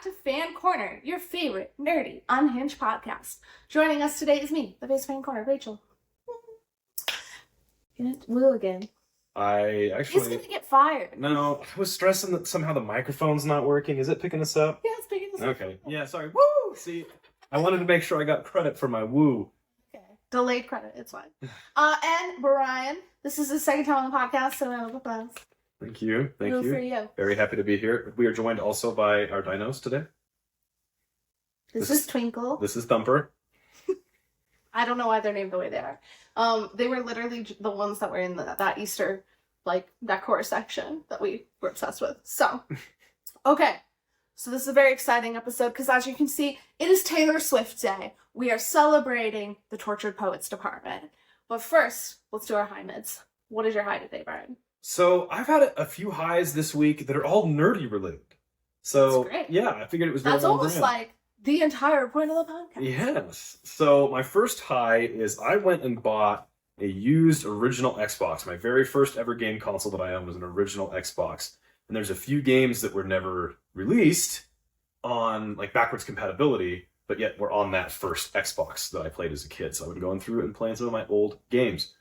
to FanCorner, your favorite nerdy, unhinged podcast. Joining us today is me, the base FanCorner, Rachel. Woo again. He's gonna get fired. No, I was stressing that somehow the microphone's not working. Is it picking us up? Yeah, it's picking us up. Okay. Yeah, sorry. Woo! See, I wanted to make sure I got credit for my woo. Okay. Delayed credit, it's fine. And Brian, this is the second time on the podcast, so round of applause. Thank you. Thank Woo you. for you. Very happy to be here. We are joined also by our dinos today. This is Twinkle. This is Thumper. I don't know why they're named the way they are. They were literally the ones that were in that Easter, decor section that we were obsessed with. So, okay. So this is a very exciting episode because as you can see, it is Taylor Swift Day. We are celebrating the Tortured Poets Department. But first, let's do our high mids. What is your high today, Brian? So I've had a few highs this week that are all nerdy related. So That's great. Yeah, I figured it was That's on almost brand. like the entire point of the podcast. Yes. So my first high is I went and bought a used original Xbox. My very first ever game console that I owned was an original Xbox. And there's a few games that were never released on backwards compatibility, but yet were on that first Xbox that I played as a kid. So I've been going through it and playing some of my old games.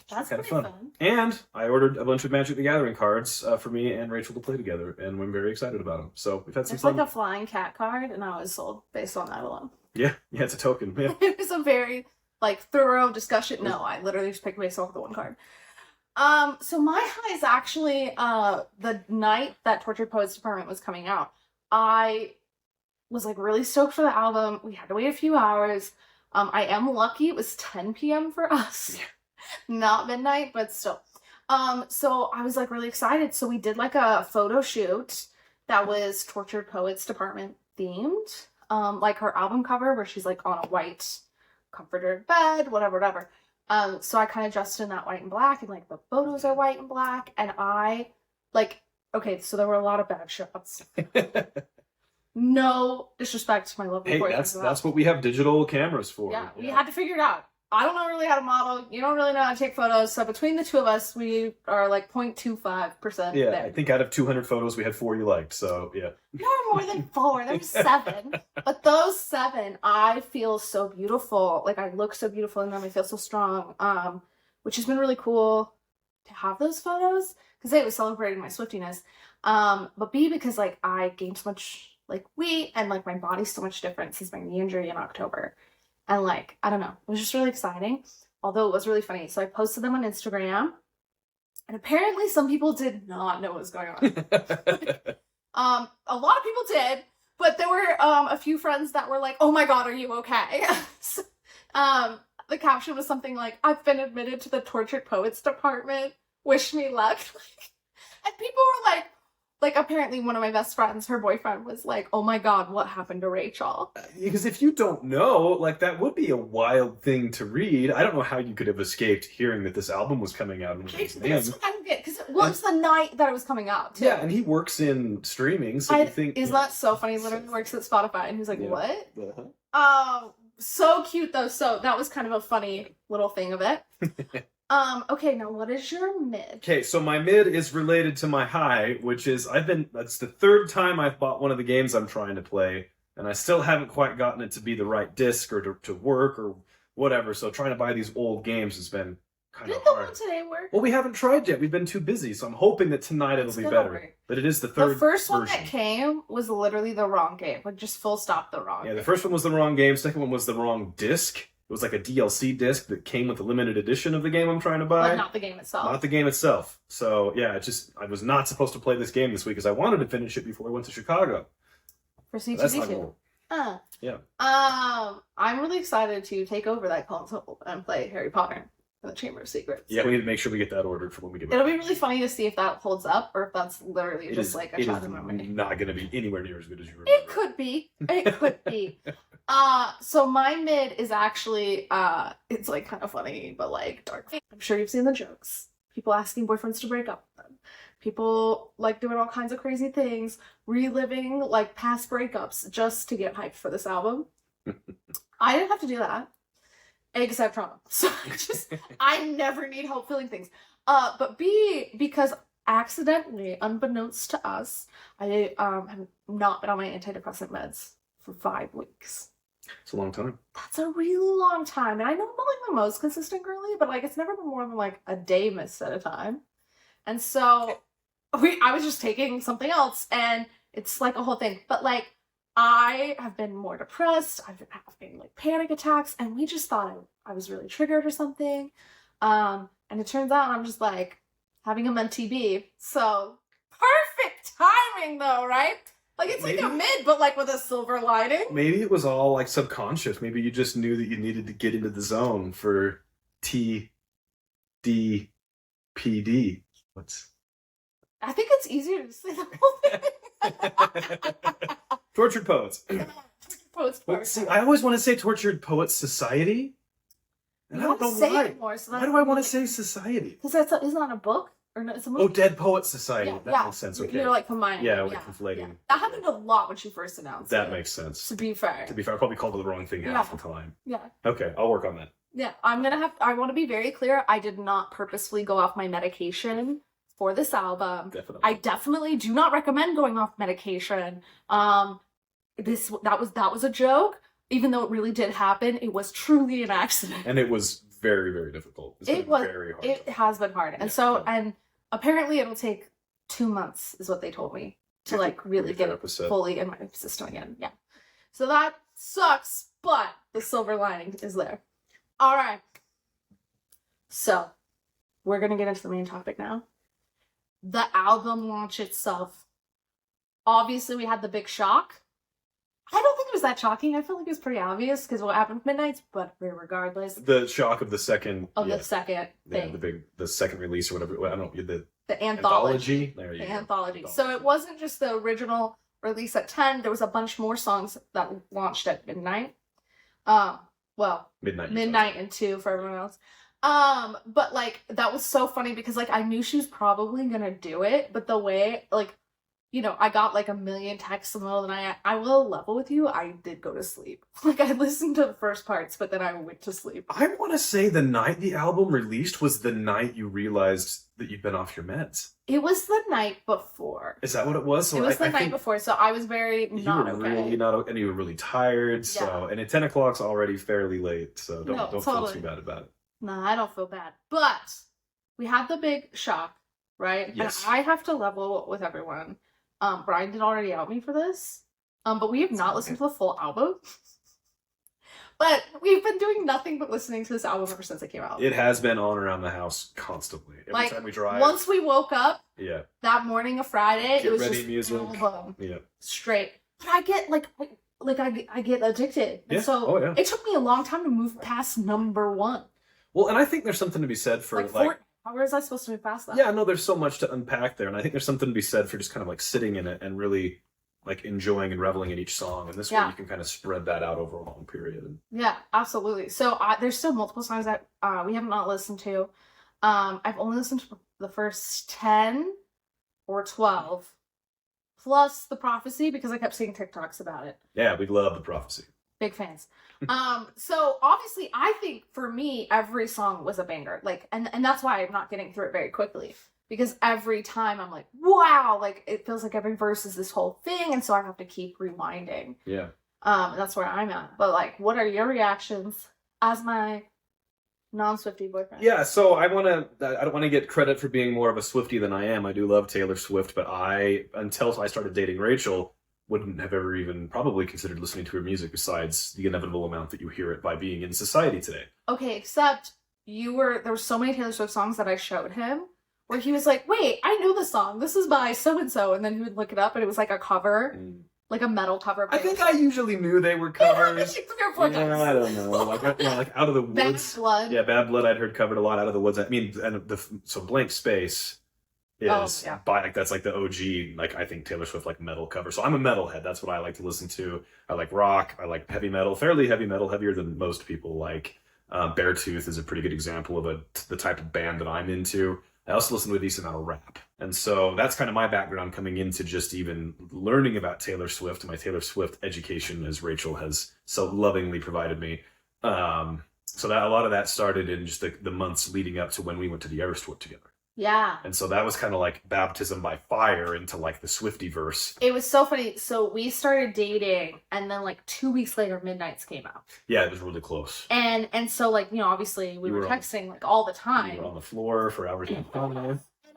That's kind of pretty fun. fun. And I ordered a bunch of Magic the Gathering cards for me and Rachel to play together, and I'm very excited about them. So we've had some There's fun. like a flying cat card, and I was sold based on that alone. Yeah, it's a token. Yeah. It was a very thorough discussion. No, I literally just picked based off the one card. So my high is actually the night that Tortured Poets Department was coming out. I was really stoked for the album. We had to wait a few hours. I am lucky it was 10 p.m. for us. Yeah. Not midnight, but still. So I was really excited. So we did a photo shoot that was Tortured Poets Department themed. Her album cover where she's on a white comforter bed, whatever. So I kind of dressed in that white and black, and the photos are white and black, and I okay, so there were a lot of bad shots. No disrespect to my lovely Hey, boyfriend. that's what we have digital cameras for. Yeah, we had to figure it out. I don't know really how to model. You don't really know how to take photos. So between the two of us, we are 0.25% Yeah, there. I think out of 200 photos, we had 4 you liked. So yeah. There were more than 4. There were 7. But those 7, I feel so beautiful. I look so beautiful in them. I feel so strong. Which has been really cool to have those photos. Because A, it was celebrating my Swiftiness. But B, because I gained so much weight, and my body's so much different since my knee injury in October. And I don't know, it was just really exciting. Although it was really funny. So I posted them on Instagram. And apparently some people did not know what was going on. A lot of people did. But there were a few friends that were oh my god, are you okay? So, the caption was something I've been admitted to the Tortured Poets Department. Wish me luck. And people were apparently one of my best friends, her boyfriend was oh my god, what happened to Rachel? Because if you don't know, that would be a wild thing to read. I don't know how you could have escaped hearing that this album was coming out. That's what I don't get, because it was the night that it was coming out, too. Yeah, and he works in streaming, so you think... Isn't that so funny? He literally works at Spotify, and he was Yeah. what? Uh-huh. Oh, so cute, though. So that was kind of a funny little thing of it. Okay, now what is your mid? Okay, so my mid is related to my high, which is that's the 3rd time I've bought one of the games I'm trying to play, and I still haven't quite gotten it to be the right disc or to work or whatever, so trying to buy these old games has been kind of Did the hard. one today work? Well, we haven't tried yet. We've been too busy, so I'm hoping that tonight it'll be gonna better. work. But it is the 3rd The first one version. that came was literally the wrong game. Just full stop the wrong Yeah, game. the first one was the wrong game. Second one was the wrong disc. It was a DLC disc that came with the limited edition of the game I'm trying to buy. But not the game itself. Not the game itself. So, yeah, I was not supposed to play this game this week because I wanted to finish it before I went to Chicago. For But that's not C2D2. cool. Yeah. I'm really excited to take over that console and play Harry Potter and the Chamber of Secrets. Yeah, we need to make sure we get that ordered for when we get back. It'll be really funny to see if that holds up or if that's literally It just is- a it child is memory. not going to be anywhere near as good as you remember. It could be. It could be. So my mid is actually, it's kind of funny, but dark. I'm sure you've seen the jokes. People asking boyfriends to break up with them. People doing all kinds of crazy things, reliving past breakups just to get hyped for this album. I didn't have to do that. Except trauma. So I never need help feeling things. But B, because accidentally, unbeknownst to us, I have not been on my antidepressant meds for 5 weeks. It's a long time. That's a really long time. And I know I'm not like the most consistent girly, but like it's never been more than like a day missed at a time. And so I was just taking something else, and it's like a whole thing. But like I have been more depressed. I've been having like panic attacks, and we just thought I was really triggered or something. And it turns out I'm just like having a mentee B. So perfect timing though, right? Like it's Maybe. like a mid, but like with a silver lining. Maybe it was all like subconscious. Maybe you just knew that you needed to get into the zone for TDPD. I think it's easier to say the whole thing. Tortured Poets. Poets Well, see, I always want to say Tortured Poets Society. And I don't know say why. it more, so Why do I want to say society? Because isn't that a book? Or no, it's a movie? Oh, Dead Poets Society. Yeah, That makes sense. Okay. You're like combining. Yeah, we're conflating. Yeah. That happened a lot when she first announced That it. makes sense. To be fair. I probably called it the wrong thing half the time. Yeah. Okay, I'll work on that. Yeah, I want to be very clear. I did not purposefully go off my medication for this album. Definitely. I definitely do not recommend going off medication. That was a joke. Even though it really did happen, it was truly an accident. And it was very, very difficult. It was very hard. It has been hard. And and apparently it'll take 2 months is what they told me to like really get it fully in my system again. Yeah. So that sucks, but the silver lining is there. All right. So we're going to get into the main topic now. The album launch itself. Obviously we had the big shock. I don't think it was that shocking. I feel like it was pretty obvious because what happened with Midnights, but regardless. The shock of the second the second thing. Yeah, the second release or whatever. I don't know, the anthology. There you go. The anthology. So it wasn't just the original release at 10. There was a bunch more songs that launched at midnight. Midnight and 2 for everyone else. But like that was so funny because like I knew she was probably gonna do it, but the way like I got like a million texts in the middle of the night. I will level with you. I did go to sleep. Like I listened to the first parts, but then I went to sleep. I want to say the night the album released was the night you realized that you'd been off your meds. It was the night before. Is that what it was? So it was the night before, so I was very not okay. Really not okay, and you were really tired. So and at 10 o'clock's already fairly late. So don't feel too bad about it. No, I don't feel bad. But we had the big shock, right? Yes. And I have to level with everyone. Brian did already out me for this. But we have not listened to the full album. But we've been doing nothing but listening to this album ever since it came out. It has been on around the house constantly. Every time we drive. Once we woke up that morning of Friday, it was just music. Album, straight. But I get I get addicted. And so it took me a long time to move past number 1. Well, and I think there's something to be said for how was I supposed to move past that? Yeah, no, there's so much to unpack there, and I think there's something to be said for just kind of like sitting in it and really like enjoying and reveling in each song, and this way you can kind of spread that out over a long period. Yeah, absolutely. So there's still multiple songs that we have not listened to. I've only listened to the first 10 or 12, plus The Prophecy because I kept seeing TikToks about it. Yeah, we love The Prophecy. Big fans. So obviously I think for me, every song was a banger. Like, and that's why I'm not getting through it very quickly. Because every time I'm like, wow, like it feels like every verse is this whole thing. And so I have to keep rewinding. Yeah. That's where I'm at. But like, what are your reactions as my non-Swiftie boyfriend? Yeah, so I don't want to get credit for being more of a Swiftie than I am. I do love Taylor Swift, but until I started dating Rachel, wouldn't have ever even probably considered listening to her music besides the inevitable amount that you hear it by being in society today. Okay, except there were so many Taylor Swift songs that I showed him where he was like, wait, I know this song. This is by so-and-so. And then he would look it up and it was like a cover, like a metal cover. I think I usually knew they were covers. I don't know. Like Out of the Woods. Bad Blood. Yeah, Bad Blood I'd heard covered a lot. Out of the Woods. I mean, so Blank Space is that's like the OG, like I think Taylor Swift like metal cover. So I'm a metalhead. That's what I like to listen to. I like rock. I like heavy metal, fairly heavy metal, heavier than most people like. Beartooth is a pretty good example of the type of band that I'm into. I also listen to a decent amount of rap. And so that's kind of my background coming into just even learning about Taylor Swift, my Taylor Swift education, as Rachel has so lovingly provided me. So that a lot of that started in just the months leading up to when we went to the Eras tour together. Yeah. And so that was kind of like baptism by fire into like the Swiftie verse. It was so funny. So we started dating, and then like 2 weeks later, Midnights came out. Yeah, it was really close. And so like, you know, obviously we were texting like all the time. We were on the floor for hours.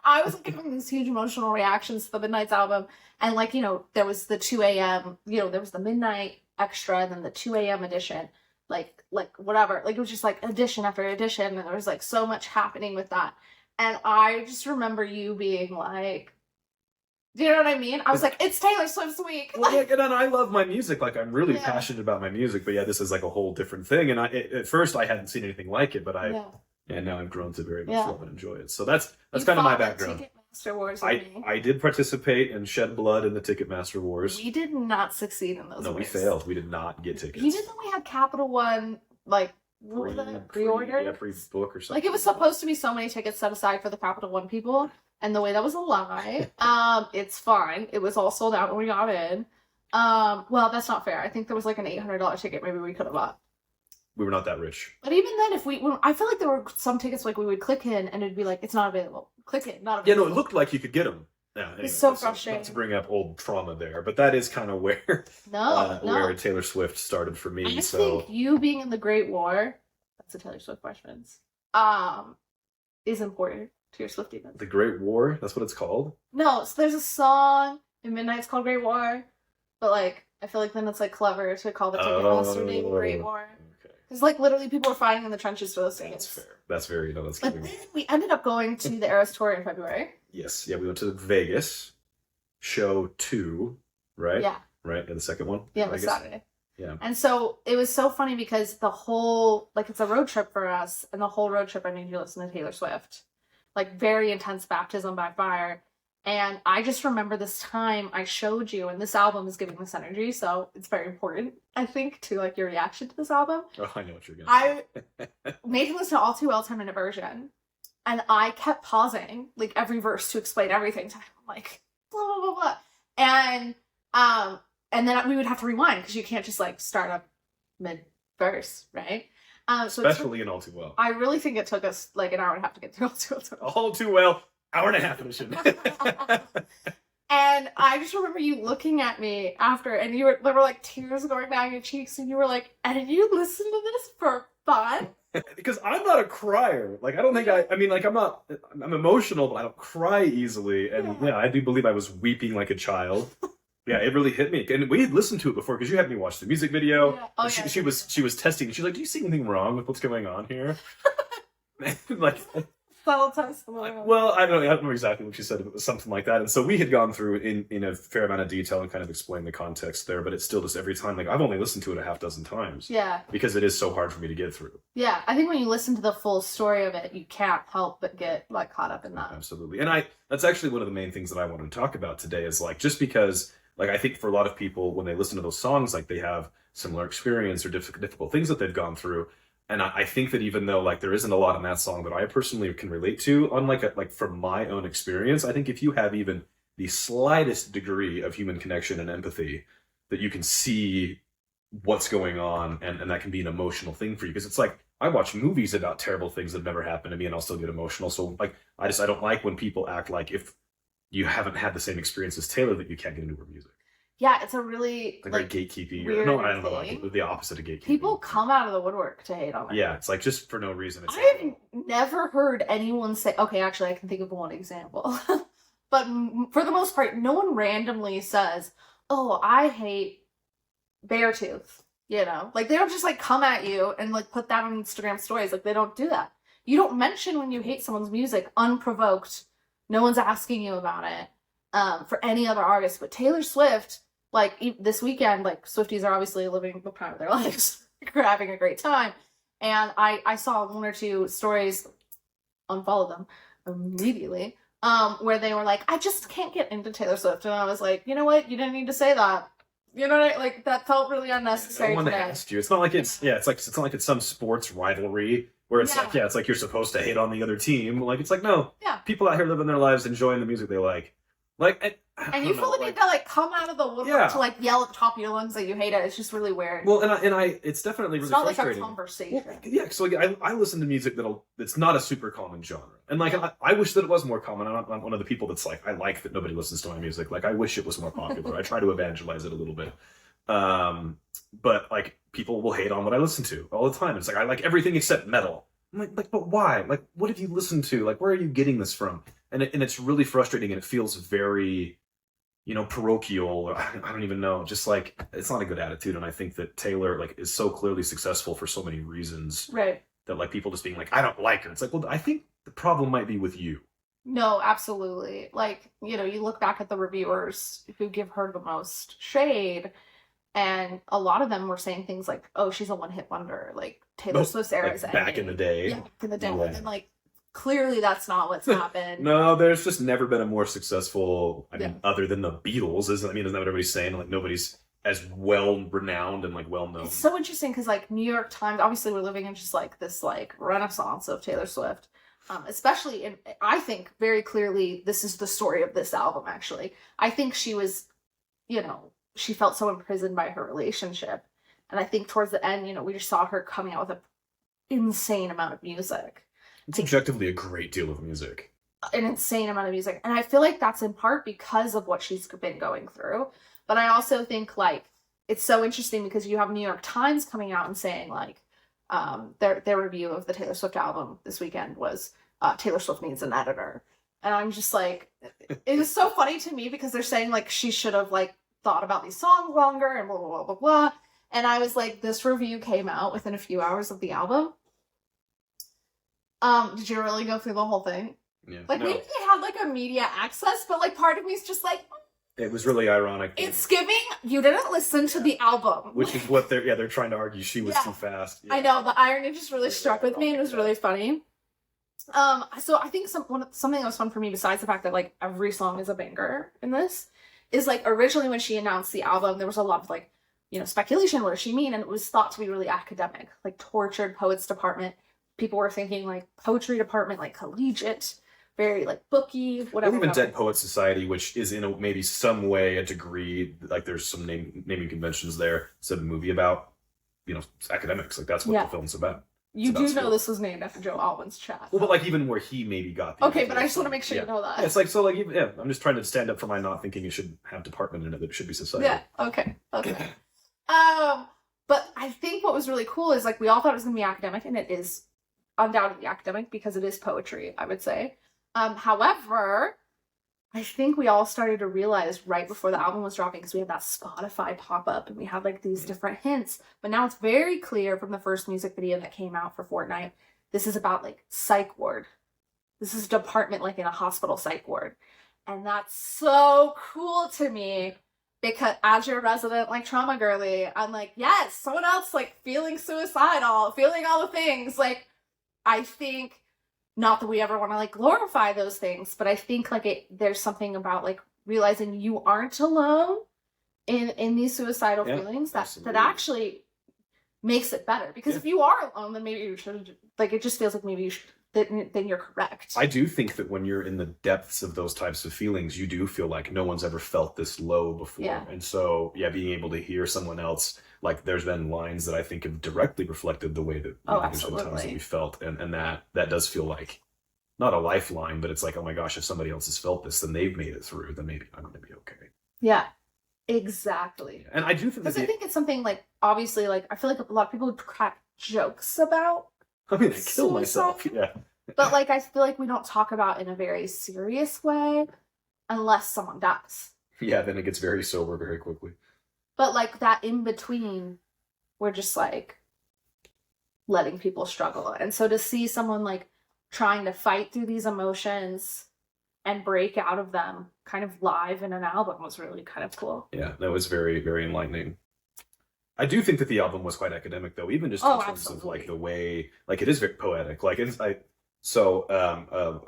I was like, giving these huge emotional reactions to the Midnights album, and like, you know, there was the 2 a.m. You know, there was the midnight extra, and then the 2 a.m. edition. Like whatever. Like it was just like edition after edition, and there was like so much happening with that. And I just remember you being like, do you know what I mean? I was like, it's Taylor Swift's week. Well, yeah, and I love my music. Like, I'm really passionate about my music. But yeah, this is like a whole different thing. And at first, I hadn't seen anything like it, but and now I've grown to very much love and enjoy it. So that's kind of my background. Ticketmaster Wars. I did participate and shed blood in the Ticketmaster Wars. We did not succeed in those. No, we failed. We did not get tickets. Even though we had Capital One, like, pre-order? Yeah, pre-book or something. Like, it was supposed to be so many tickets set aside for the Capital One people, and the way that was a lie. It's fine. It was all sold out when we got in. Well, that's not fair. I think there was like an $800 ticket maybe we could have bought. We were not that rich. But even then, I feel like there were some tickets like we would click in and it'd be like, it's not available. Click in, not available. Yeah, no, it looked like you could get them. Yeah, anyway, it's so frustrating. Not to bring up old trauma there, but that is kind of where where Taylor Swift started for me. I think you being in the Great War, that's a Taylor Swift reference, is important to your Swiftiness. The Great War? That's what it's called? No, so there's a song in Midnight's called Great War, but like I feel like then it's like clever to call the Ticketmaster name Great War. Because like literally people were fighting in the trenches for those tickets. That's fair. That's very, that's But then we ended up going to the Eras Tour in February. Yes. Yeah, we went to Vegas, show 2, right? Yeah. Right? And the second one? Yeah, it was Saturday. Yeah. And so it was so funny because the whole, like it's a road trip for us, and the whole road trip I made you listen to Taylor Swift. Like very intense baptism by fire. And I just remember this time I showed you, and this album is giving this energy, so it's very important, I think, to like your reaction to this album. Oh, I know what you're gonna say. I made him listen to All Too Well 10-minute version, and I kept pausing like every verse to explain everything to him, like blah blah blah blah, and then we would have to rewind because you can't just like start up mid verse, right? So especially in All Too Well. I really think it took us like an hour and a half to get through All Too Well. Hour and a half edition. And I just remember you looking at me after, and there were like tears going down your cheeks, and you were like, and you listen to this for fun? Because I'm not a crier. Like, I don't think I'm emotional, but I don't cry easily. And I do believe I was weeping like a child. Yeah, it really hit me. And we had listened to it before because you had me watch the music video. Yeah. Oh, she was testing. She's like, do you see anything wrong with what's going on here? Like... Well, I don't know exactly what she said, but it was something like that. And so we had gone through in a fair amount of detail and kind of explained the context there, but it's still just every time, like I've only listened to it a half dozen times. Yeah. Because it is so hard for me to get through. Yeah, I think when you listen to the full story of it, you can't help but get like caught up in that. Absolutely. And that's actually one of the main things that I wanted to talk about today is like, just because like I think for a lot of people, when they listen to those songs, like they have similar experience or difficult things that they've gone through. And I think that even though like there isn't a lot in that song that I personally can relate to, like from my own experience, I think if you have even the slightest degree of human connection and empathy, that you can see what's going on, and that can be an emotional thing for you. Because it's like I watch movies about terrible things that have never happened to me, and I'll still get emotional. So like I don't like when people act like if you haven't had the same experience as Taylor that you can't get into her music. Yeah, it's a really like gatekeeping. No, I don't know. Like the opposite of gatekeeping. People come out of the woodwork to hate on it. Yeah, it's like just for no reason. I've never heard anyone say. Okay, actually, I can think of one example, but for the most part, no one randomly says, "Oh, I hate Beartooth." You know, like they don't just like come at you and like put that on Instagram stories. Like they don't do that. You don't mention when you hate someone's music unprovoked. No one's asking you about it. For any other artist, but Taylor Swift. Like, this weekend, like, Swifties are obviously living the prime of their lives. They're having a great time. And I saw 1 or 2 stories, unfollowed them immediately, where they were like, I just can't get into Taylor Swift. And I was like, you know what? You didn't need to say that. You know what like, that felt really unnecessary. No one asked you. It's not like it's not like it's some sports rivalry where it's like, it's like you're supposed to hate on the other team. Like, it's like, no. Yeah. People out here living their lives, enjoying the music they like. Like, And you feel the need to like come out of the woodwork to like yell at the top of your lungs that you hate it. It's just really weird. Well, and I it's definitely really frustrating. It's not like a conversation. Well, yeah, so like, I listen to music that's not a super common genre, and like I wish that it was more common. I'm not one of the people that's like I like that nobody listens to my music. Like I wish it was more popular. I try to evangelize it a little bit, but like people will hate on what I listen to all the time. It's like I like everything except metal. I'm like, but why? Like, what have you listened to? Like, where are you getting this from? And it's really frustrating, and it feels very, parochial, or I don't even know. Just like it's not a good attitude, and I think that Taylor like is so clearly successful for so many reasons, right? That like people just being like, I don't like her. It's like, well, I think the problem might be with you. No, absolutely. Like, you look back at the reviewers who give her the most shade, and a lot of them were saying things like, "Oh, she's a one-hit wonder." Like Taylor Swift's era is back in the day. Yeah, back in the day, and like. Clearly, that's not what's happened. No, there's just never been a more successful. I mean, other than the Beatles, isn't that what everybody's saying? Like nobody's as well renowned and like well known. It's so interesting because like New York Times, obviously, we're living in just like this like renaissance of Taylor Swift, especially in. I think very clearly this is the story of this album. Actually, I think she was, she felt so imprisoned by her relationship, and I think towards the end, we just saw her coming out with an insane amount of music. It's objectively a great deal of music. An insane amount of music. And I feel like that's in part because of what she's been going through. But I also think, like, it's so interesting because you have New York Times coming out and saying, like, their review of the Taylor Swift album this weekend was Taylor Swift needs an editor. And I'm just like, it was so funny to me because they're saying, like, she should have, like, thought about these songs longer and blah, blah, blah, blah, blah. And I was like, this review came out within a few hours of the album. Did you really go through the whole thing? Yeah. Like, maybe they had, like, a media access, but, like, part of me is just like... It was really ironic. It's giving, you didn't listen to the album. Which is what they're trying to argue. She was too fast. Yeah. I know, the irony just really struck with me. It was really funny. So I think something that was fun for me, besides the fact that, like, every song is a banger in this, is, like, originally when she announced the album, there was a lot of, like, speculation. What does she mean? And it was thought to be really academic, like, tortured poets department. People were thinking, like, poetry department, like, collegiate, very, like, booky, whatever. Even Dead Poets Society, which is in maybe some way a degree, like, there's some naming conventions there. It's a movie about, academics. Like, that's what the film's about. You do know this was named after Joe Alwyn's chat. Well, but, like, even where he maybe got the... Okay, but I just want to make sure you know that. Yeah, it's like, so, like, I'm just trying to stand up for my not thinking it should have department in it, that it should be society. Yeah, okay. But I think what was really cool is, like, we all thought it was going to be academic, and it is undoubtedly academic because it is poetry, I would say. However, I think we all started to realize right before the album was dropping, because we had that Spotify pop-up and we had like these different hints, but now it's very clear from the first music video that came out for Fortnite, this is about like psych ward. This is a department like in a hospital psych ward. And that's so cool to me because as your resident like trauma girly, I'm like, yes, someone else like feeling suicidal, feeling all the things. Like, I think, not that we ever want to like glorify those things, but I think like there's something about like realizing you aren't alone in these suicidal feelings that actually makes it better. Because if you are alone, then maybe you should, like, it just feels like maybe you should, then you're correct. I do think that when you're in the depths of those types of feelings, you do feel like no one's ever felt this low before. Yeah. And so, being able to hear someone else, like, there's been lines that I think have directly reflected the way that there's been times that we felt. And that does feel like, not a lifeline, but it's like, oh my gosh, if somebody else has felt this, then they've made it through, then maybe I'm going to be okay. Yeah, exactly. And I do think because I think it's something like, obviously, like, I feel like a lot of people would crack jokes about. I mean, I kill myself, yeah. But, like, I feel like we don't talk about in a very serious way unless someone dies. Yeah, then it gets very sober very quickly. But, like, that in between, we're just, like, letting people struggle. And so to see someone, like, trying to fight through these emotions and break out of them kind of live in an album was really kind of cool. Yeah, that was very, very enlightening. I do think that the album was quite academic, though, even just in terms of, like, the way, like, it is very poetic. Like, it's, a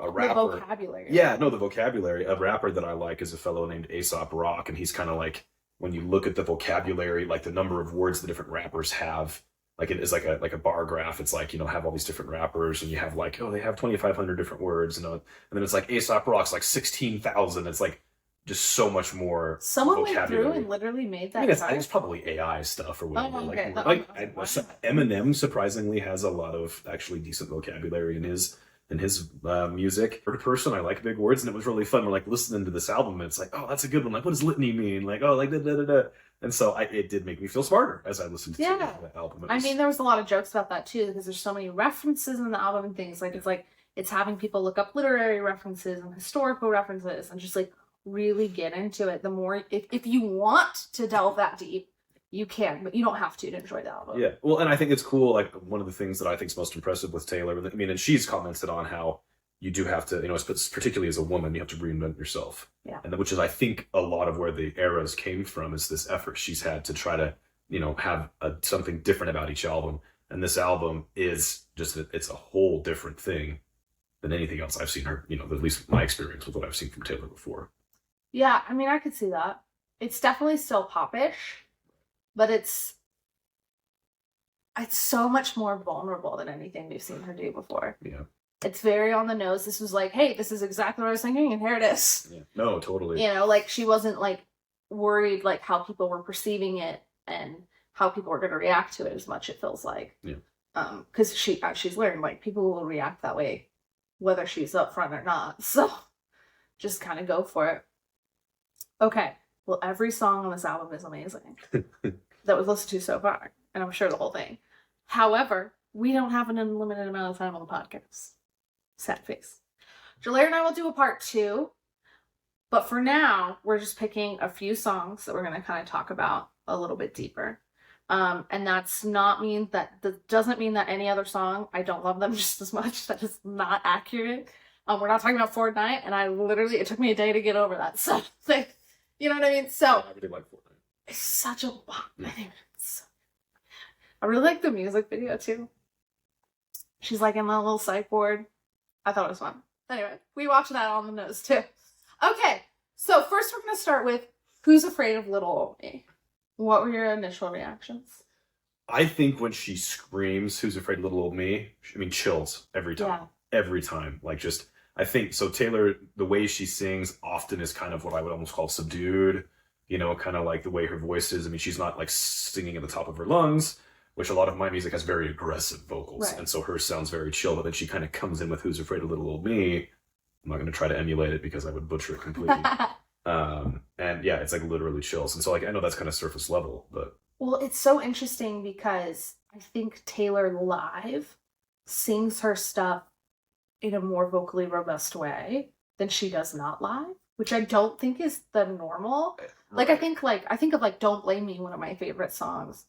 rapper. The vocabulary. Yeah, no, the vocabulary. A rapper that I like is a fellow named Aesop Rock, and he's kind of like, when you look at the vocabulary, like the number of words the different rappers have, like it is like a bar graph. It's like, have all these different rappers, and you have like, they have 2,500 different words, and then it's like Aesop Rock's like 16,000. It's like, just so much more Someone went vocabulary. through and literally made that. I think it's probably AI stuff or whatever. Oh, okay. Eminem surprisingly has a lot of actually decent vocabulary in his music. For a person, I like big words, and it was really fun. We're like listening to this album, and it's like, oh, that's a good one. Like, what does litany mean? Like, oh, like da da da da. And so it did make me feel smarter as I listened to that album. I mean, there was a lot of jokes about that too, because there's so many references in the album and things. Like, it's having people look up literary references and historical references and just like really get into it. The more, if you want to delve that deep, you can, but you don't have to enjoy the album. Yeah, well, and I think it's cool. Like, one of the things that I think is most impressive with Taylor, I mean, and she's commented on how you do have to, particularly as a woman, you have to reinvent yourself. Yeah. And which is, I think, a lot of where the eras came from, is this effort she's had to try to, have something different about each album. And this album is just, it's a whole different thing than anything else I've seen her, at least my experience with what I've seen from Taylor before. Yeah, I mean, I could see that. It's definitely still popish, but it's so much more vulnerable than anything we've seen her do before. Yeah. It's very on the nose. This was like, hey, this is exactly what I was thinking, and here it is. Yeah. No, totally. Like, she wasn't like worried like how people were perceiving it and how people were going to react to it as much, it feels like. Yeah. Because she's learned, like, people will react that way whether she's upfront or not. So just kind of go for it. Okay. Well, every song on this album is amazing that we've listened to so far, and I'm sure the whole thing. However, we don't have an unlimited amount of time on the podcast. Sad face. Jalaire and I will do a part 2, but for now, we're just picking a few songs that we're going to kind of talk about a little bit deeper. And that doesn't mean that any other song, I don't love them just as much. That is not accurate. We're not talking about Fortnite, and it took me a day to get over that. So, you know what I mean? So, I really like Fortnite. It's such a wow. I really like the music video too. She's like in the little psych ward. I thought it was fun. Anyway, we watched that on the nose too. Okay, so first we're going to start with Who's Afraid of Little Old Me? What were your initial reactions? I think when she screams, Who's Afraid of Little Old Me? I mean, chills every time. Yeah. Every time. Like, just, I think, so Taylor, the way she sings often is kind of what I would almost call subdued, kind of like the way her voice is. I mean, she's not like singing at the top of her lungs, which a lot of my music has very aggressive vocals. Right. And so hers sounds very chill, but then she kind of comes in with Who's Afraid of Little Old Me. I'm not going to try to emulate it because I would butcher it completely. And yeah, it's like literally chills. And so like, I know that's kind of surface level, but. Well, it's so interesting because I think Taylor live sings her stuff in a more vocally robust way than she does not live, which I don't think is the normal. Right. I think of Don't Blame Me, one of my favorite songs.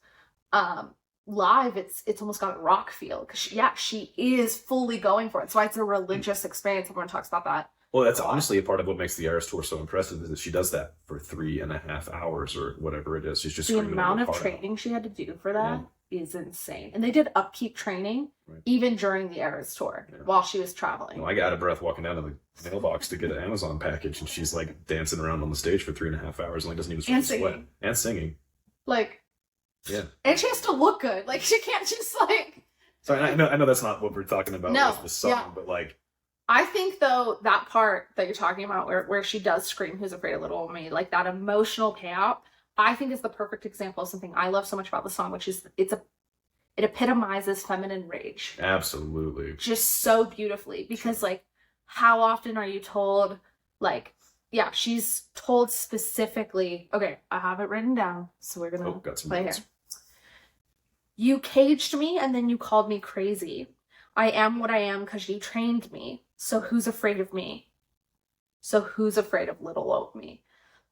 Live, it's almost got a rock feel because she is fully going for it. So it's a religious experience. Everyone talks about that. Well, that's honestly a part of what makes the Eras Tour so impressive, is that she does that for 3.5 hours or whatever it is. She's just the amount of training she had to do for that is insane. And they did upkeep training even during the Eras Tour while she was traveling. I got out of breath walking down to the mailbox to get an Amazon package, and she's like dancing around on the stage for 3.5 hours and like doesn't even sweat. And singing. Yeah. And she has to look good. Like, she can't just Sorry, I know that's not what we're talking about with this song, but I think, though, that part that you're talking about where she does scream Who's Afraid of Little Old Me, like that emotional payout, I think is the perfect example of something I love so much about the song, which is it epitomizes feminine rage. Absolutely. Just so beautifully. Because, how often are you told, she's told specifically, okay, I have it written down, so we're going to play here. You caged me and then you called me crazy. I am what I am because you trained me. So who's afraid of me? So who's afraid of little old me?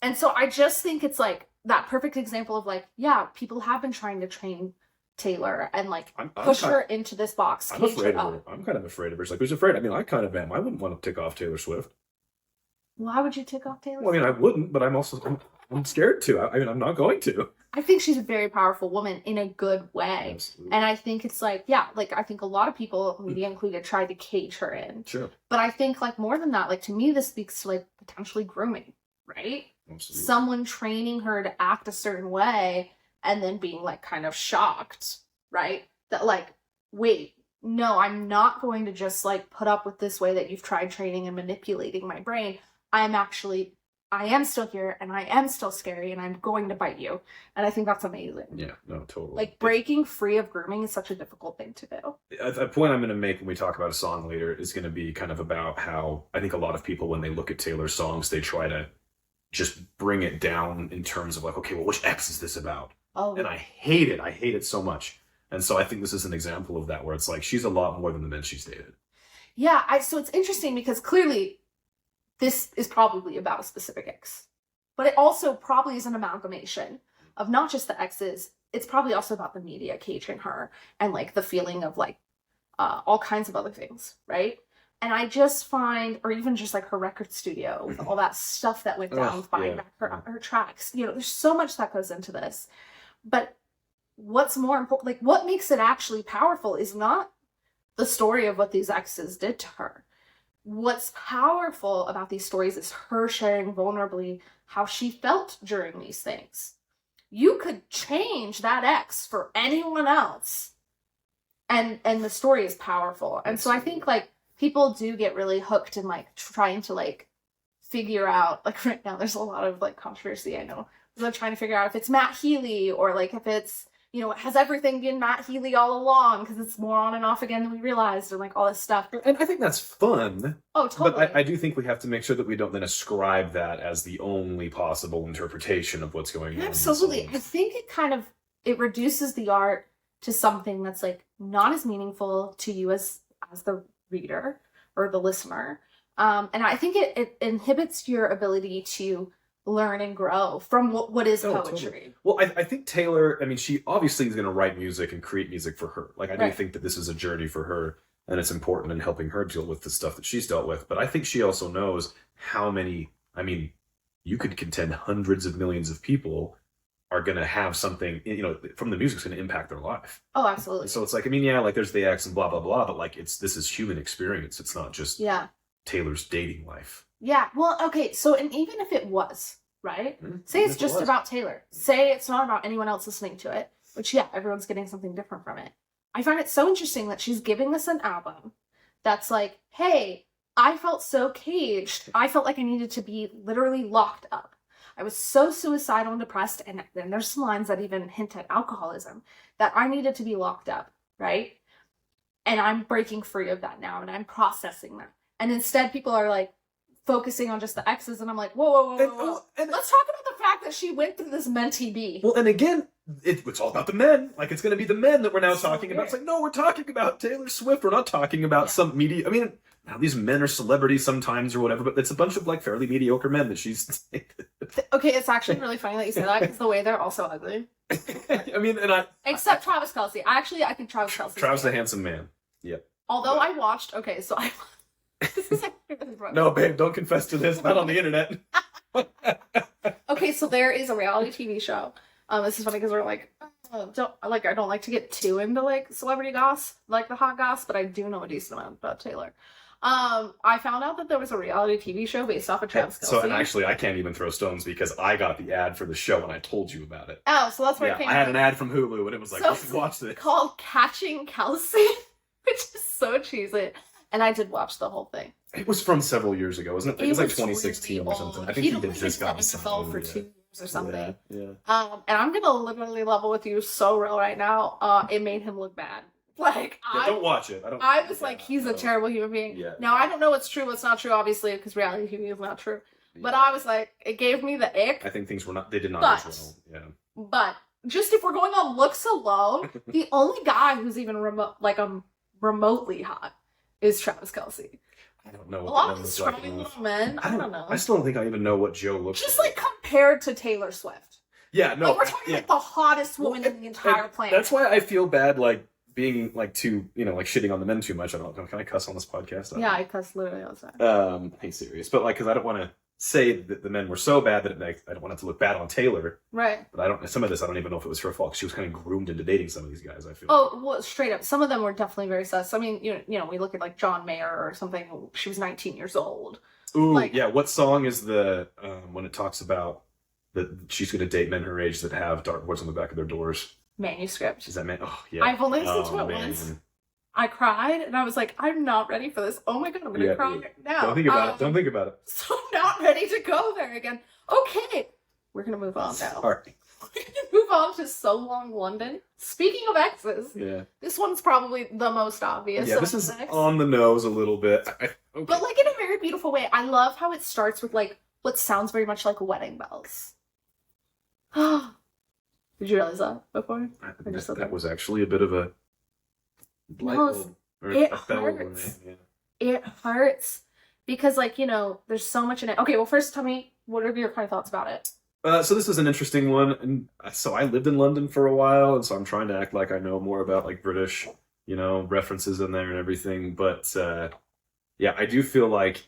And so I just think it's that perfect example of people have been trying to train Taylor and push her into this box. I'm afraid of her. I'm kind of afraid of her. It's who's afraid? I mean, I kind of am. I wouldn't want to tick off Taylor Swift. Why would you tick off Taylor Swift? Well, I mean, I wouldn't, but I'm scared to. I mean, I'm not going to. I think she's a very powerful woman in a good way. Absolutely. And I think it's I think a lot of people, media included, tried to cage her in. Sure. But I think more than that, to me, this speaks to potentially grooming, right? Absolutely. Someone training her to act a certain way and then being kind of shocked, right? That wait, no, I'm not going to just put up with this way that you've tried training and manipulating my brain. I'm I am still here and I am still scary and I'm going to bite you. And I think that's amazing. Yeah, no, totally. Like, breaking free of grooming is such a difficult thing to do. A point I'm going to make when we talk about a song later is going to be kind of about how I think a lot of people, when they look at Taylor's songs, they try to just bring it down in terms of like, okay, well, which X is this about? Oh. And I hate it. I hate it so much. And so I think this is an example of that, where it's like, she's a lot more than the men she's dated. Yeah, so it's interesting because clearly this is probably about a specific ex. But it also probably is an amalgamation of not just the exes. It's probably also about the media caging her and like the feeling of like all kinds of other things, right? And I just find, or even just like her record studio, with all that stuff that went down, finding back her tracks. You know, there's so much that goes into this. But what's more important, like what makes it actually powerful is not the story of what these exes did to her. What's powerful about these stories is her sharing vulnerably how she felt during these things. You could change that ex for anyone else, and the story is powerful. And so I think like people do get really hooked in like trying to like figure out, like right now there's a lot of like controversy, I know, they're trying to figure out if it's Matt Healy or like if it's, you know, has everything been Matt Healy all along because it's more on and off again than we realized, and like all this stuff. And I think that's fun. Oh, totally. But I do think we have to make sure that we don't then ascribe that as the only possible interpretation of what's going on. Absolutely. I think it reduces the art to something that's like not as meaningful to you as the reader or the listener. And I think it inhibits your ability to learn and grow from what is poetry. Totally. Well, I think Taylor, I mean, she obviously is going to write music and create music for her. Like, I do think that this is a journey for her, and it's important in helping her deal with the stuff that she's dealt with. But I think she also knows how many, I mean, you could contend hundreds of millions of people are going to have something, you know, from the music's going to impact their life. Oh, absolutely. So it's like, I mean, yeah, like there's the ex and blah, blah, blah, but like this is human experience. It's not just Taylor's dating life. Yeah. Well, okay. So, and even if it was, right? Say it's just about Taylor. Say it's not about anyone else listening to it, which, yeah, everyone's getting something different from it. I find it so interesting that she's giving us an album that's like, hey, I felt so caged. I felt like I needed to be literally locked up. I was so suicidal and depressed, and then there's some lines that even hint at alcoholism, that I needed to be locked up, right? And I'm breaking free of that now, and I'm processing that. And instead, people are like focusing on just the exes, and I'm like, whoa. And let's talk about the fact that she went through this mentee bee. Well, and again, it's all about the men. Like, it's going to be the men that we're now talking about. It's like, no, we're talking about Taylor Swift. We're not talking about some media. I mean, now these men are celebrities sometimes or whatever, but it's a bunch of like fairly mediocre men that she's. Okay, it's actually really funny that you say that because the way they're also ugly. I mean, except Travis Kelce. I think Travis Kelce. Travis the handsome man. Yep. Although I watched. Okay, so I. This is like, no, babe, don't confess to this. Not on the internet. Okay, so there is a reality TV show. This is funny because we're like, I don't like to get too into like celebrity goss, like the hot goss, but I do know a decent amount about Taylor. I found out that there was a reality TV show based off of Travis Kelce. So, and actually, I can't even throw stones because I got the ad for the show and I told you about it. Oh, so that's where it came I had an ad from Hulu and it was like, you should watch this. Called Catching Kelce, which is so cheesy. And I did watch the whole thing. It was from several years ago, wasn't it? It was like 2016 really or something. I think he did just got NFL for 2 years or something. Yeah. And I'm gonna literally level with you so real right now. It made him look bad. Like, don't watch it. I was like, he's a terrible human being. Yeah. Now I don't know what's true, what's not true, obviously, because reality TV is not true. Yeah. But I was like, it gave me the ick. I think things were not. They did not go well. Yeah. But just if we're going on looks alone, the only guy who's even remotely hot is Travis Kelce. I don't know. A lot of strong little men. I don't know. I still don't think I even know what Joe looks like. Just like compared to Taylor Swift. Yeah, no. Like, we're talking like the hottest woman in the entire planet. That's why I feel bad, like being like too, like shitting on the men too much. I don't know. Can I cuss on this podcast? Yeah, I cuss literally all the time. Hey, serious, but like, because I don't want to say that the men were so bad that I don't want it to look bad on Taylor. Right. But some of this I don't even know if it was her fault. She was kind of groomed into dating some of these guys, I feel. Oh, well, straight up. Some of them were definitely very sus. I mean, we look at like John Mayer or something. She was 19 years old. Ooh, yeah. What song is the when it talks about that she's going to date men her age that have dartboards on the back of their doors? Manuscript. Is that man? Oh, yeah. I've only listened to it once. I cried and I was like, I'm not ready for this. Oh my God, I'm gonna cry now. Don't think about it. Don't think about it. So I'm not ready to go there again. Okay, we're gonna move on now. All right. We're gonna move on to So Long London. Speaking of exes, this one's probably the most obvious. Yeah, this is on the nose a little bit. Okay. But like in a very beautiful way. I love how it starts with like what sounds very much like wedding bells. Did you realize that before? That was actually a bit of a light bulb. It hurts. It hurts because, like, you know, there's so much in it. Okay, well, first tell me, what are your kind of thoughts about it? So this is an interesting one, and so I lived in London for a while, and so I'm trying to act like I know more about like British, you know, references in there and everything. But yeah, I do feel like,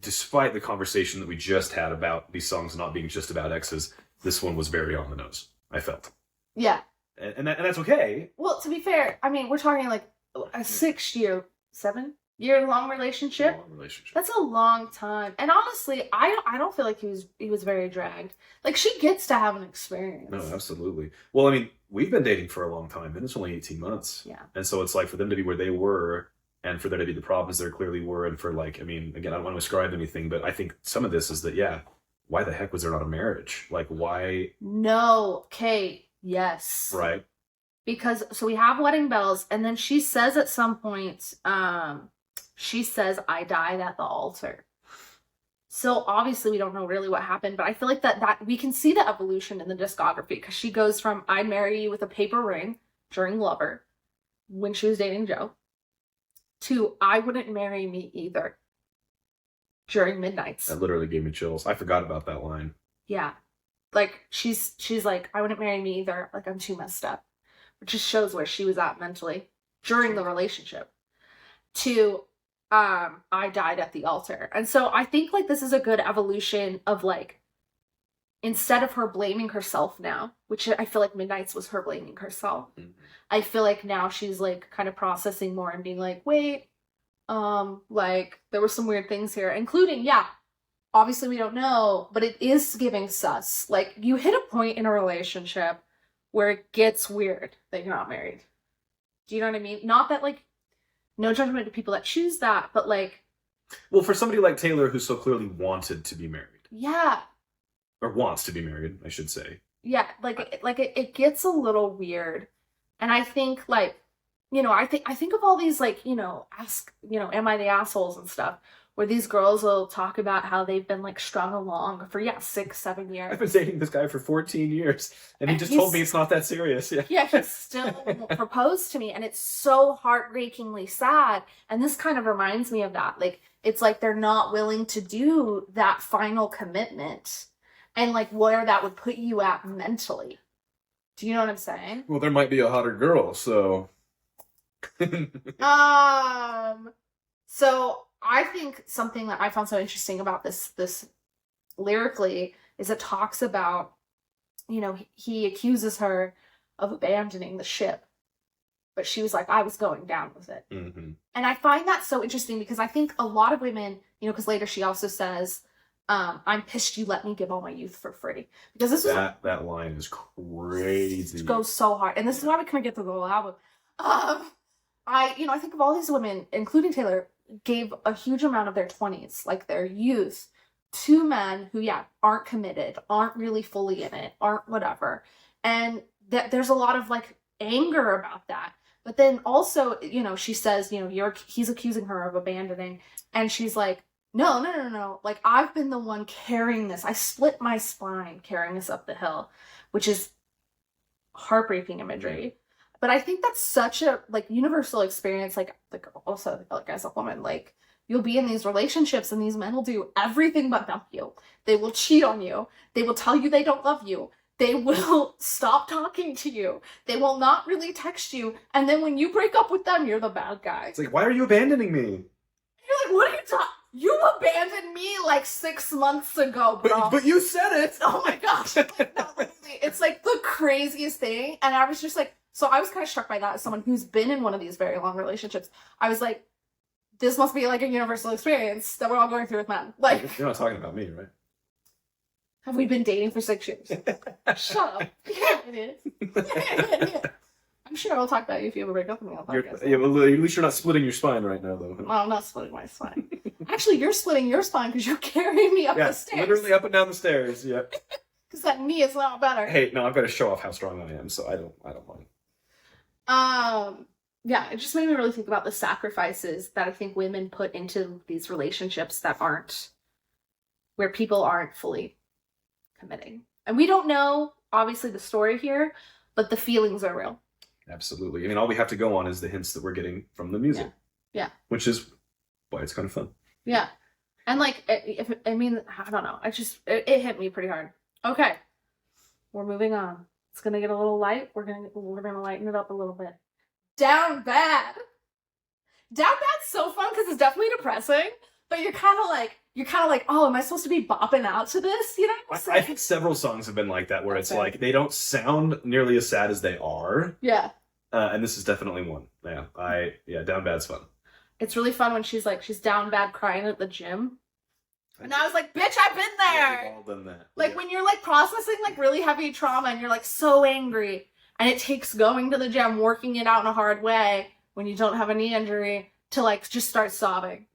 despite the conversation that we just had about these songs not being just about exes, this one was very on the nose, I felt. Yeah. And that's okay. Well, to be fair, I mean, we're talking like a 7-year long relationship. That's a long time. And honestly, I don't feel like he was very dragged. Like, she gets to have an experience. No, absolutely. Well, I mean, we've been dating for a long time, and it's only 18 months. Yeah. And so it's like, for them to be where they were, and for there to be the problems there clearly were, and for like, I mean, again, I don't want to ascribe anything, but I think some of this is that, yeah, why the heck was there not a marriage? Like, why? No, Kate. Yes. Right. Because, so we have wedding bells, and then she says at some point, she says, I died at the altar. So obviously we don't know really what happened, but I feel like that we can see the evolution in the discography, because she goes from I'd marry you with a paper ring during Lover, when she was dating Joe, to I wouldn't marry me either during Midnights. That literally gave me chills. I forgot about that line. Yeah. Like, she's like, I wouldn't marry me either. Like, I'm too messed up. Which just shows where she was at mentally during the relationship. To, I died at the altar. And so I think, like, this is a good evolution of, like, instead of her blaming herself now, which I feel like Midnights was her blaming herself. Mm-hmm. I feel like now she's, like, kind of processing more and being like, wait, like, there were some weird things here. Including, yeah, obviously we don't know, but it is giving sus. Like, you hit a point in a relationship where it gets weird that you're not married. Do you know what I mean? Not that, like, no judgment to people that choose that, but, like... Well, for somebody like Taylor, who so clearly wanted to be married. Yeah. Or wants to be married, I should say. Yeah, it gets a little weird. And I think, like, you know, I think of all these, like, you know, am I the assholes and stuff, where these girls will talk about how they've been, like, strung along for, 6-7 years. I've been dating this guy for 14 years, and he just told me it's not that serious. Yeah, he still proposed to me, and it's so heartbreakingly sad. And this kind of reminds me of that. Like, it's like they're not willing to do that final commitment, and, like, where that would put you at mentally. Do you know what I'm saying? Well, there might be a hotter girl, so... So... I think something that I found so interesting about this lyrically is it talks about, you know, he accuses her of abandoning the ship, but she was like, I was going down with it. Mm-hmm. And I find that so interesting, because I think a lot of women, you know, because later she also says, I'm pissed you let me give all my youth for free. Because this that line is crazy. It goes so hard. And this is why we couldn't get through the whole album. I think of all these women, including Taylor, gave a huge amount of their 20s, like their youth, to men who, aren't committed, aren't really fully in it, aren't whatever. And there's a lot of, like, anger about that. But then also, you know, she says, you know, he's accusing her of abandoning. And she's like, no. Like, I've been the one carrying this. I split my spine carrying this up the hill, which is heartbreaking imagery. But I think that's such a, like, universal experience, like also, like, as a woman, like, you'll be in these relationships and these men will do everything but dump you. They will cheat on you. They will tell you they don't love you. They will stop talking to you. They will not really text you. And then when you break up with them, you're the bad guy. It's like, why are you abandoning me? You're like, what are you talking? You abandoned me like 6 months ago, bro. But you said it. Oh my gosh. It's like the craziest thing. And I was just like, so I was kind of struck by that as someone who's been in one of these very long relationships. I was like, this must be like a universal experience that we're all going through with men. Like, you're not talking about me, right? Have we been dating for 6 years? Shut up. Yeah, it is. Yeah. I'm I'm sure I'll talk about you if you ever break up with me on the podcast. Yeah, well, at least you're not splitting your spine right now, though. Well, I'm not splitting my spine. Actually, you're splitting your spine because you're carrying me up the stairs. Literally up and down the stairs. Yeah. Because that knee is not better. Hey, no, I've got to show off how strong I am, so I don't mind. Yeah, it just made me really think about the sacrifices that I think women put into these relationships that aren't, where people aren't fully committing. And we don't know, obviously, the story here, but the feelings are real. Absolutely. I mean, all we have to go on is the hints that we're getting from the music. Yeah. Which is why it's kind of fun. Yeah. And like, I don't know. It hit me pretty hard. Okay. We're moving on. It's going to get a little light. We're going to lighten it up a little bit. Down Bad. Down Bad's so fun because it's definitely depressing, but you're kind of like, oh, am I supposed to be bopping out to this? You know what I'm saying? I think several songs have been like that, where it's like, they don't sound nearly as sad as they are. Yeah. And this is definitely one. Yeah. Down Bad's fun. It's really fun when she's down bad crying at the gym. And I was like, bitch, I've been there. Yeah, we've all done that. Like when you're like processing like really heavy trauma and you're like so angry, and it takes going to the gym, working it out in a hard way when you don't have a knee injury to like just start sobbing.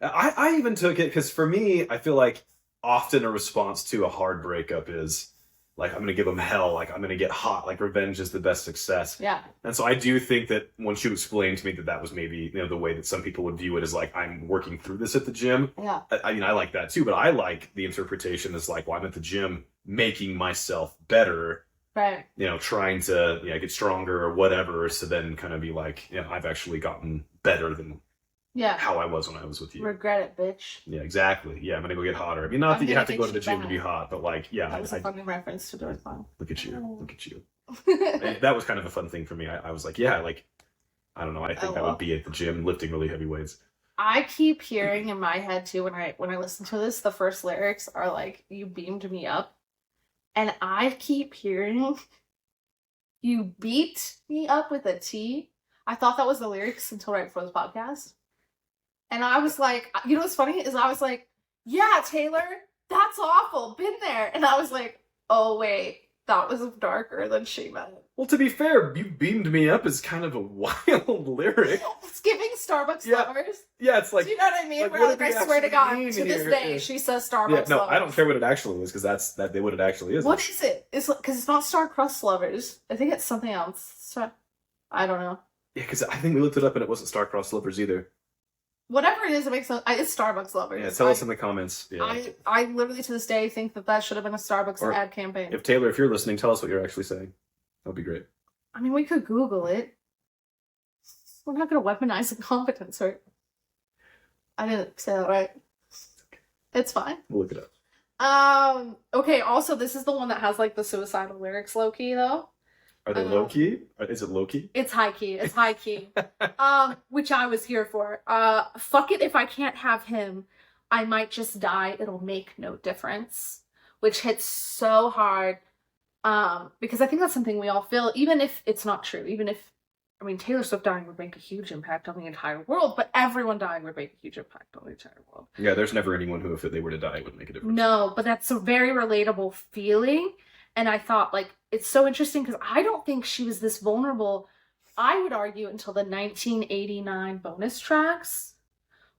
I even took it because for me, I feel like often a response to a hard breakup is like, I'm going to give them hell. Like, I'm going to get hot. Like, revenge is the best success. Yeah. And so I do think that once you explained to me that was maybe, the way that some people would view it as like, I'm working through this at the gym. Yeah. I mean, I like that too, but I like the interpretation as like, well, I'm at the gym making myself better. Right. Trying to get stronger or whatever. So then kind of be like, I've actually gotten better than how I was when I was with you. Regret it, bitch. Yeah, exactly. Yeah, I'm going to go get hotter. I mean, not that you have to go to the gym to be hot, but like, yeah. That was a funny reference to Doris Long. Look at you. That was kind of a fun thing for me. I was like, yeah, like, I don't know. I think I would be at the gym lifting really heavy weights. I keep hearing in my head too, when I listen to this, the first lyrics are like, you beamed me up. And I keep hearing, you beat me up with a T. I thought that was the lyrics until right before this podcast. And I was like, you know what's funny is I was like, yeah, Taylor, that's awful. Been there. And I was like, oh, wait, that was darker than she meant. Well, to be fair, you beamed me up is kind of a wild lyric. It's giving Starbucks lovers. Yeah, it's like... Do you know what I mean? Like, where like, I swear to God, to this day, she says Starbucks lovers. No, I don't care what it actually is, because that's what it actually is. What is it? Because it's not Star-Crust lovers. I think it's something else. I don't know. Yeah, because I think we looked it up and it wasn't Star-Crossed lovers either. Whatever it is, it makes sense. It's Starbucks lovers. Yeah, tell us in the comments. Yeah. I literally to this day think that should have been a Starbucks ad campaign. If Taylor, if you're listening, tell us what you're actually saying. That would be great. I mean, we could Google it. We're not going to weaponize incompetence, right? I didn't say that right. It's fine. We'll look it up. Okay, also, this is the one that has, like, the suicidal lyrics low-key, though. Are they low-key? Is it low-key? It's high-key. It's high-key. Which I was here for. Fuck it if I can't have him. I might just die. It'll make no difference. Which hits so hard. Because I think that's something we all feel, even if it's not true. Taylor Swift dying would make a huge impact on the entire world, but everyone dying would make a huge impact on the entire world. Yeah, there's never anyone who, if they were to die, would make a difference. No, but that's a very relatable feeling. And I thought, like, it's so interesting because I don't think she was this vulnerable, I would argue, until the 1989 bonus tracks.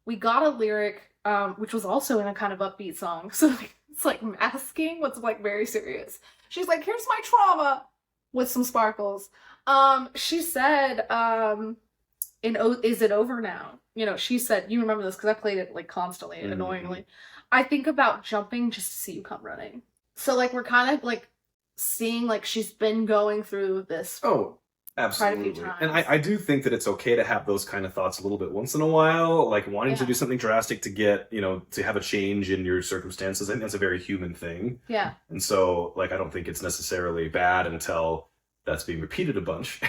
We got a lyric, which was also in a kind of upbeat song. So it's like masking what's like very serious. She's like, here's my trauma with some sparkles. She said, Is It Over Now? She said, you remember this because I played it like constantly, annoyingly. I think about jumping just to see you come running. So like, we're kind of like seeing like she's been going through this. Oh, absolutely. And I do think that it's okay to have those kind of thoughts a little bit once in a while, like wanting to do something drastic to get, to have a change in your circumstances. I think that's a very human thing. Yeah. And so like, I don't think it's necessarily bad until that's being repeated a bunch.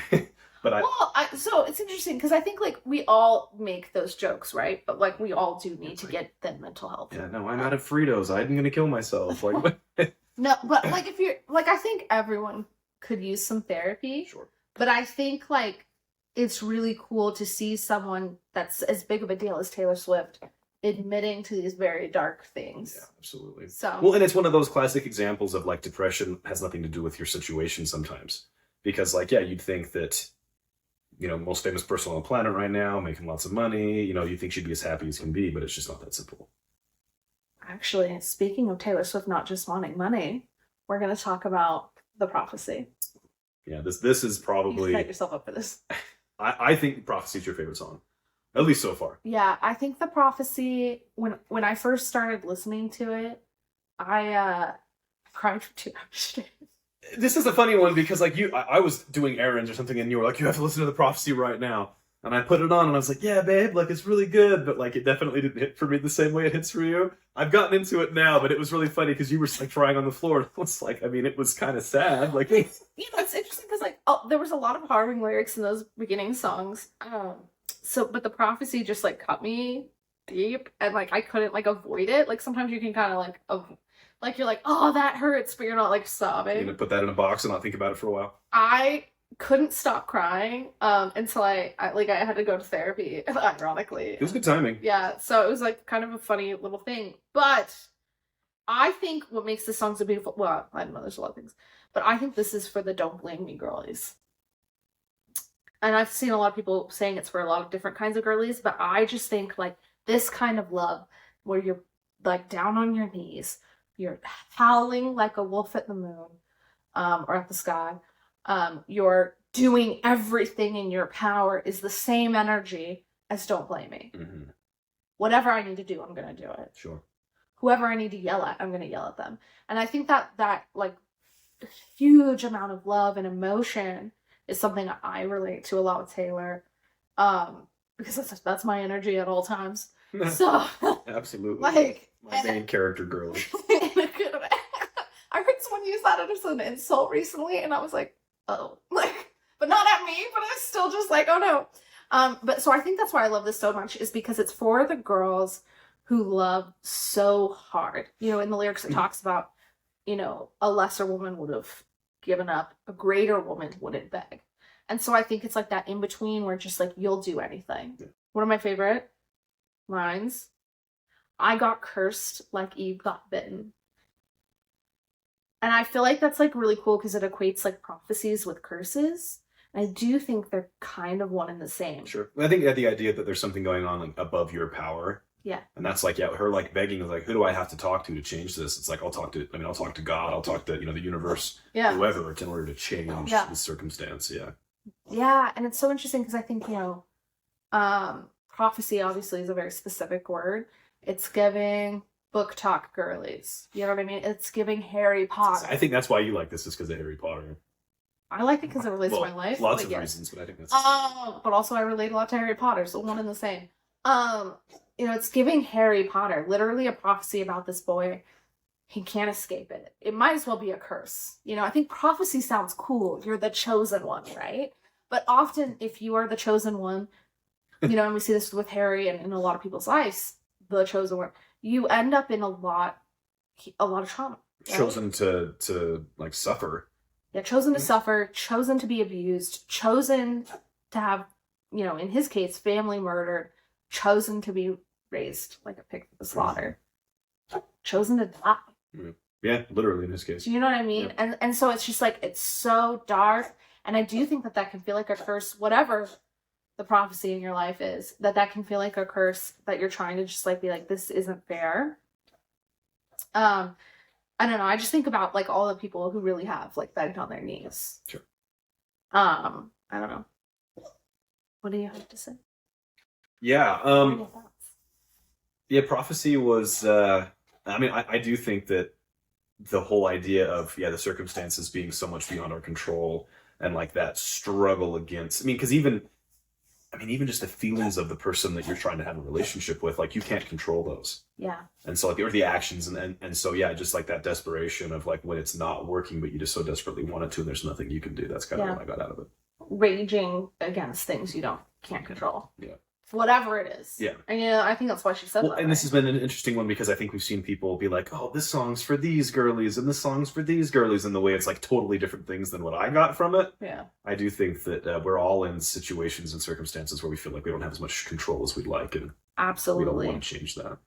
So it's interesting because I think like we all make those jokes, right? But like we all do need to get that mental health. Yeah, no, I'm out of Fritos. I'm going to kill myself. Like, no, but like if you're like, I think everyone could use some therapy. Sure. But I think like it's really cool to see someone that's as big of a deal as Taylor Swift admitting to these very dark things. Yeah, absolutely. So well, and it's one of those classic examples of like depression has nothing to do with your situation sometimes. because like, yeah, you'd think that, most famous person on the planet right now, making lots of money, you think she'd be as happy as can be, but it's just not that simple. Actually, speaking of Taylor Swift not just wanting money, we're going to talk about The Prophecy. Yeah, this is probably... You set yourself up for this. I think Prophecy is your favorite song. At least so far. Yeah, I think The Prophecy, when I first started listening to it, I cried for 2 hours. This is a funny one because like I was doing errands or something and you were like, you have to listen to The Prophecy right now. And I put it on and I was like, yeah, babe, like it's really good. But like it definitely didn't hit for me the same way it hits for you. I've gotten into it now, but it was really funny because you were like crying on the floor. It was like, I mean, it was kind of sad. Like, it's interesting because like, there was a lot of harrowing lyrics in those beginning songs. But The Prophecy just like cut me deep and like I couldn't like avoid it. Like sometimes you can kind of like you're like, oh, that hurts, but you're not like sobbing. You're gonna put that in a box and not think about it for a while. I couldn't stop crying until I had to go to therapy, ironically. It was good timing. Yeah, so it was like kind of a funny little thing. But I think what makes this song so beautiful, well, I don't know, there's a lot of things, but I think this is for the Don't Blame Me girlies. And I've seen a lot of people saying it's for a lot of different kinds of girlies, but I just think like this kind of love where you're like down on your knees, you're howling like a wolf at the moon, or at the sky. You're doing everything in your power is the same energy as Don't Blame Me. Mm-hmm. Whatever I need to do, I'm going to do it. Sure. Whoever I need to yell at, I'm going to yell at them. And I think that like huge amount of love and emotion is something I relate to a lot with Taylor. Because that's my energy at all times. So absolutely. Like my main character girl. In a good way. I heard someone use that as an insult recently, and I was like, oh, like, but not at me, but I was still just like, oh no. But so I think that's why I love this so much, is because it's for the girls who love so hard. In the lyrics it talks about, a lesser woman would have given up, a greater woman wouldn't beg. And so I think it's like that in between where just like you'll do anything. Yeah. One of my favorite lines, I got cursed like Eve got bitten. And I feel like that's like really cool because it equates like prophecies with curses. And I do think they're kind of one and the same. Sure. I think the idea that there's something going on like above your power. Yeah. And that's like, yeah, her like begging is like, who do I have to talk to change this? It's like, I'll talk to God, I'll talk to, the universe, whoever, in order to change the circumstance. Yeah. Yeah. And it's so interesting because I think, prophecy obviously is a very specific word. It's giving book talk girlies. You know what I mean? It's giving Harry Potter. I think that's why you like this, is because of Harry Potter. I like it because it relates to my life. Lots of reasons, but I think that's... but also I relate a lot to Harry Potter, so one and the same. It's giving Harry Potter, literally a prophecy about this boy. He can't escape it. It might as well be a curse. I think prophecy sounds cool. You're the chosen one, right? But often if you are the chosen one, and we see this with Harry and in a lot of people's lives, the chosen one, you end up in a lot of trauma. Right? Chosen to like suffer. Yeah, chosen to suffer, chosen to be abused, chosen to have, in his case, family murdered, chosen to be raised like a pig for the slaughter, chosen to die. Yeah, literally in his case. Do you know what I mean? Yeah. And so it's just like, it's so dark. And I do think that can feel like a curse, whatever the prophecy in your life is, that can feel like a curse, that you're trying to just like be like, this isn't fair. I don't know. I just think about like all the people who really have like begged on their knees. Sure. I don't know. What do you have to say? Yeah. Yeah, prophecy was, I do think that the whole idea of, the circumstances being so much beyond our control and like that struggle against, because even just the feelings of the person that you're trying to have a relationship with, like you can't control those. Yeah. And so like, or the actions and so, yeah, just like that desperation of like when it's not working, but you just so desperately want it to, and there's nothing you can do. That's kind of what I got out of it. Raging against things you can't control. Yeah. Whatever it is. Yeah. And I think that's why she said that. And this has been an interesting one because I think we've seen people be like, oh, this song's for these girlies and this song's for these girlies, and the way it's like totally different things than what I got from it. Yeah. I do think that we're all in situations and circumstances where we feel like we don't have as much control as we'd like, and absolutely we don't want to change that.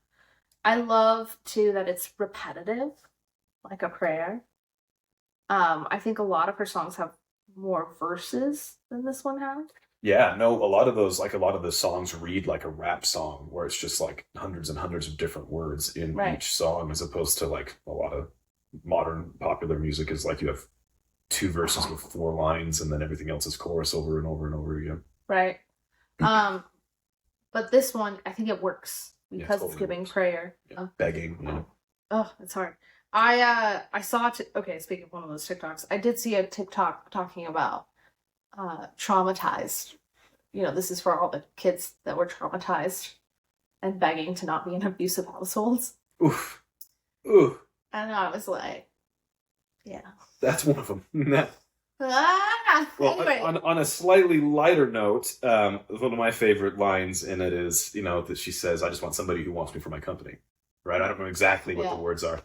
I love too that it's repetitive, like a prayer. I think a lot of her songs have more verses than this one had. Yeah, no, a lot of the songs read like a rap song where it's just like hundreds and hundreds of different words in each song, as opposed to like a lot of modern popular music is like you have 2 verses with 4 lines and then everything else is chorus over and over and over again. Right. But this one, I think it works because it's giving works. prayer. Yeah, begging. Yeah. Oh, it's hard. I saw okay, speaking of one of those TikToks, I did see a TikTok talking about traumatized. This is for all the kids that were traumatized and begging to not be in abusive households. Oof. Oof. And I was like, yeah. That's one of them. Well, Anyway. on a slightly lighter note, one of my favorite lines in it is, that she says, "I just want somebody who wants me for my company." Right? I don't know exactly what the words are.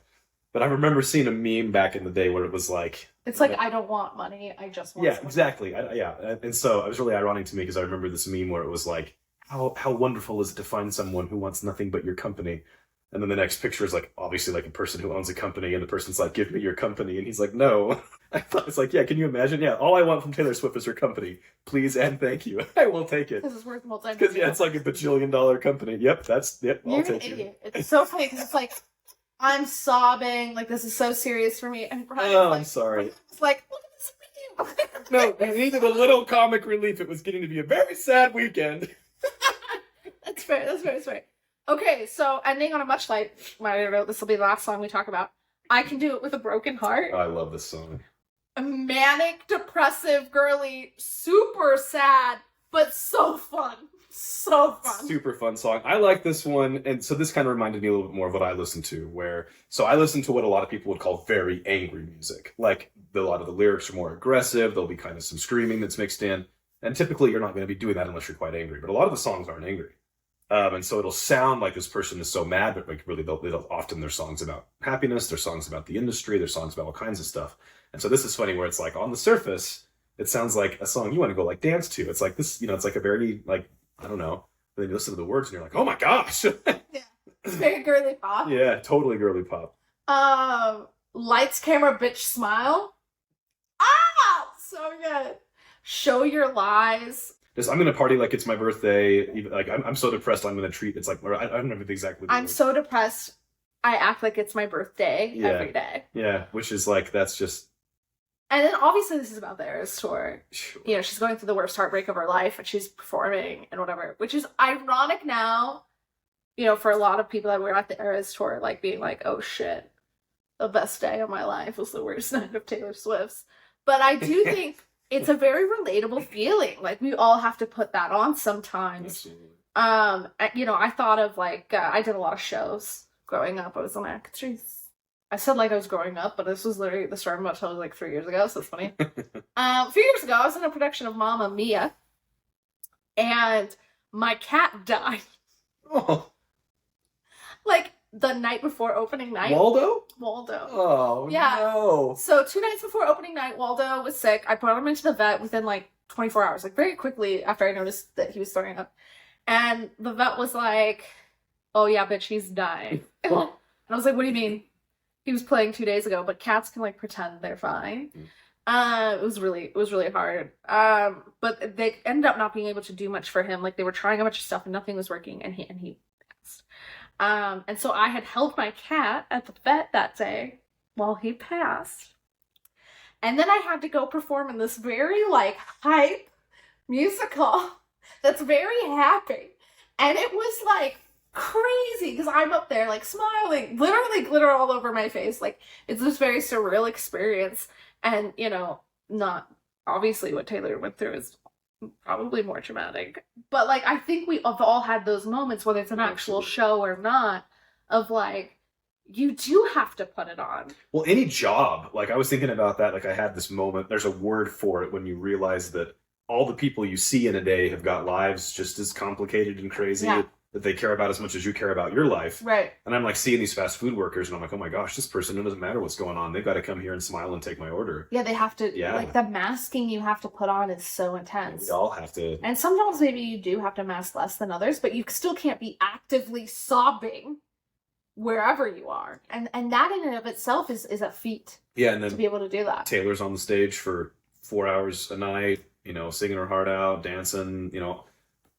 But I remember seeing a meme back in the day where it was like... It's like, I don't want money, I just want Yeah, exactly. And so it was really ironic to me because I remember this meme where it was like, how wonderful is it to find someone who wants nothing but your company? And then the next picture is like, obviously like a person who owns a company, and the person's like, "Give me your company." And he's like, "No." I thought it's like, yeah, can you imagine? Yeah, all I want from Taylor Swift is her company. Please and thank you. I will take it. Because it's worth multi. Because, it's like a bajillion-dollar company. Yep, You're an idiot. It's so funny because it's like, I'm sobbing, like this is so serious for me. And Brian's I'm sorry. It's like, look at this No, video. I needed a little comic relief. It was getting to be a very sad weekend. That's fair. That's fair. Okay, so ending on a much light. I don't know. This will be the last song we talk about. I Can Do It With a Broken Heart. I love this song. A manic, depressive, girly, super sad, but so fun. So fun. Super fun song. I like this one, and so this kind of reminded me a little bit more of what I listen to, so I listen to what a lot of people would call very angry music. Like, a lot of the lyrics are more aggressive, there'll be kind of some screaming that's mixed in, and typically you're not going to be doing that unless you're quite angry, but a lot of the songs aren't angry. And so it'll sound like this person is so mad, but like really, they'll often their songs about happiness, their songs about the industry, their songs about all kinds of stuff. And so this is funny where it's like on the surface, it sounds like a song you want to go like dance to. It's like this, it's like a very like, I don't know. Then you listen to the words and you're like, oh my gosh. Yeah. It's very girly pop. Yeah, totally girly pop. Lights, camera, bitch, smile. Ah, so good. Show Your Lies. I'm gonna party like it's my birthday. Even, like I'm so depressed, I'm gonna treat. It's like I don't know exactly. I'm so depressed, I act like it's my birthday every day. Yeah, which is like that's just. And then obviously this is about the Eras tour. Sure. She's going through the worst heartbreak of her life, and she's performing and whatever, which is ironic now. For a lot of people that were at the Eras tour, like being like, "Oh shit, the best day of my life was the worst night of Taylor Swift's." But I do think. It's a very relatable feeling. Like, we all have to put that on sometimes. Absolutely. I thought of, like, I did a lot of shows growing up. I was an actress. I said, like, I was growing up, but this was literally the story I'm about to tell you, like, 3 years ago, so it's funny. A few years ago, I was in a production of Mamma Mia, and my cat died. Oh. Like, the night before opening night. Waldo? Oh, yeah. No. So 2 nights before opening night, Waldo was sick. I brought him into the vet within, like, 24 hours. Like, very quickly after I noticed that he was throwing up. And the vet was like, "Oh, yeah, bitch, he's dying." And I was like, "What do you mean?" He was playing 2 days ago, but cats can, like, pretend they're fine. It was really hard. But they ended up not being able to do much for him. Like, they were trying a bunch of stuff and nothing was working, and he passed. And so I had held my cat at the vet that day while he passed. And then I had to go perform in this very, like, hype musical that's very happy. And it was, like, crazy because I'm up there, like, smiling, literally glitter all over my face. Like, it's this very surreal experience. And, not obviously what Taylor went through is probably more traumatic, but like I think we have all had those moments, whether it's an actual show or not, of like you do have to put it on. Well, any job, like I was thinking about that, like I had this moment, there's a word for it when you realize that all the people you see in a day have got lives just as complicated and crazy, that they care about as much as you care about your life. Right. And I'm like seeing these fast food workers and I'm like, oh my gosh, this person, it doesn't matter what's going on, they've got to come here and smile and take my order. Yeah, they have to, like the masking you have to put on is so intense. We all have to. And sometimes maybe you do have to mask less than others, but you still can't be actively sobbing wherever you are. And that in and of itself is a feat. Yeah, and then to be able to do that. Taylor's on the stage for 4 hours a night, singing her heart out, dancing,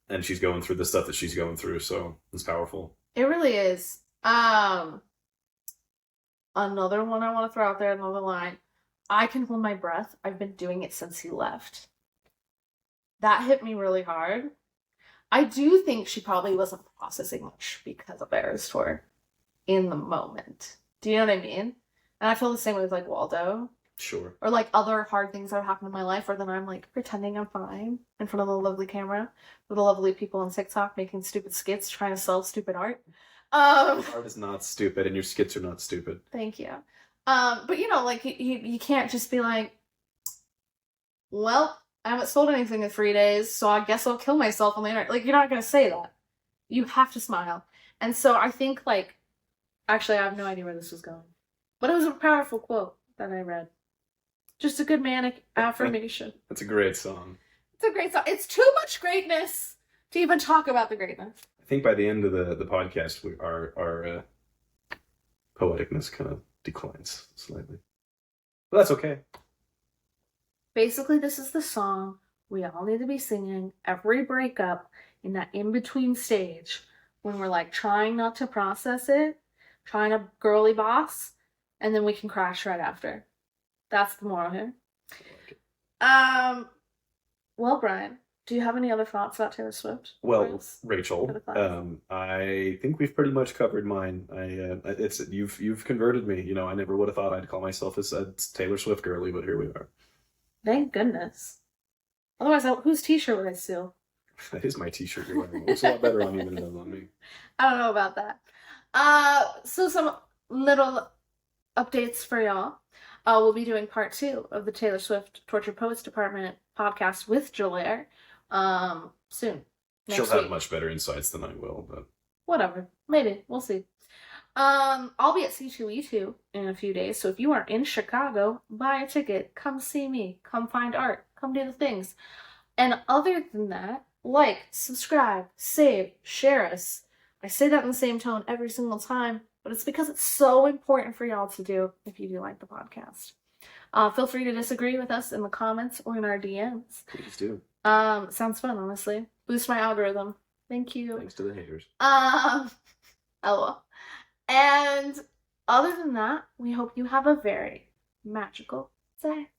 and she's going through the stuff that she's going through. So it's powerful. It really is. Another one I want to throw out there, another line. I can hold my breath. I've been doing it since he left. That hit me really hard. I do think she probably wasn't processing much because of Eras Tour in the moment. Do you know what I mean? And I feel the same way with like Waldo. Sure. Or like other hard things that have happened in my life where then I'm like pretending I'm fine in front of a lovely camera with the lovely people on TikTok making stupid skits trying to sell stupid art. Art is not stupid and your skits are not stupid. Thank you. But like you can't just be like, well, I haven't sold anything in 3 days, so I guess I'll kill myself on the internet. Like, you're not gonna say that. You have to smile. And so I think actually I have no idea where this was going. But it was a powerful quote that I read. Just a good manic affirmation. That's a great song. It's a great song. It's too much greatness to even talk about the greatness. I think by the end of the podcast, our poeticness kind of declines slightly. But that's okay. Basically, this is the song we all need to be singing every breakup in that in-between stage when we're trying not to process it, trying to girly boss, and then we can crash right after. That's the moral here. Well, Brian, do you have any other thoughts about Taylor Swift? Well, Rachel, I think we've pretty much covered mine. You've converted me. I never would have thought I'd call myself a Taylor Swift girly, but here we are. Thank goodness. Otherwise, whose t-shirt would I steal? That is my t-shirt you're wearing. It looks a lot better on you than it does on me. I don't know about that. So some little updates for y'all. We'll be doing part 2 of the Taylor Swift Tortured Poets Department podcast with Jolaire soon. She'll have much better insights than I will, but whatever. Maybe. We'll see. I'll be at C2E2 in a few days, so if you are in Chicago, buy a ticket, come see me, come find art, come do the things. And other than that, subscribe, save, share us. I say that in the same tone every single time, but it's because it's so important for y'all to do if you do like the podcast. Feel free to disagree with us in the comments or in our DMs. Please do. Sounds fun, honestly. Boost my algorithm. Thank you. Thanks to the haters. LOL. And other than that, we hope you have a very magical day.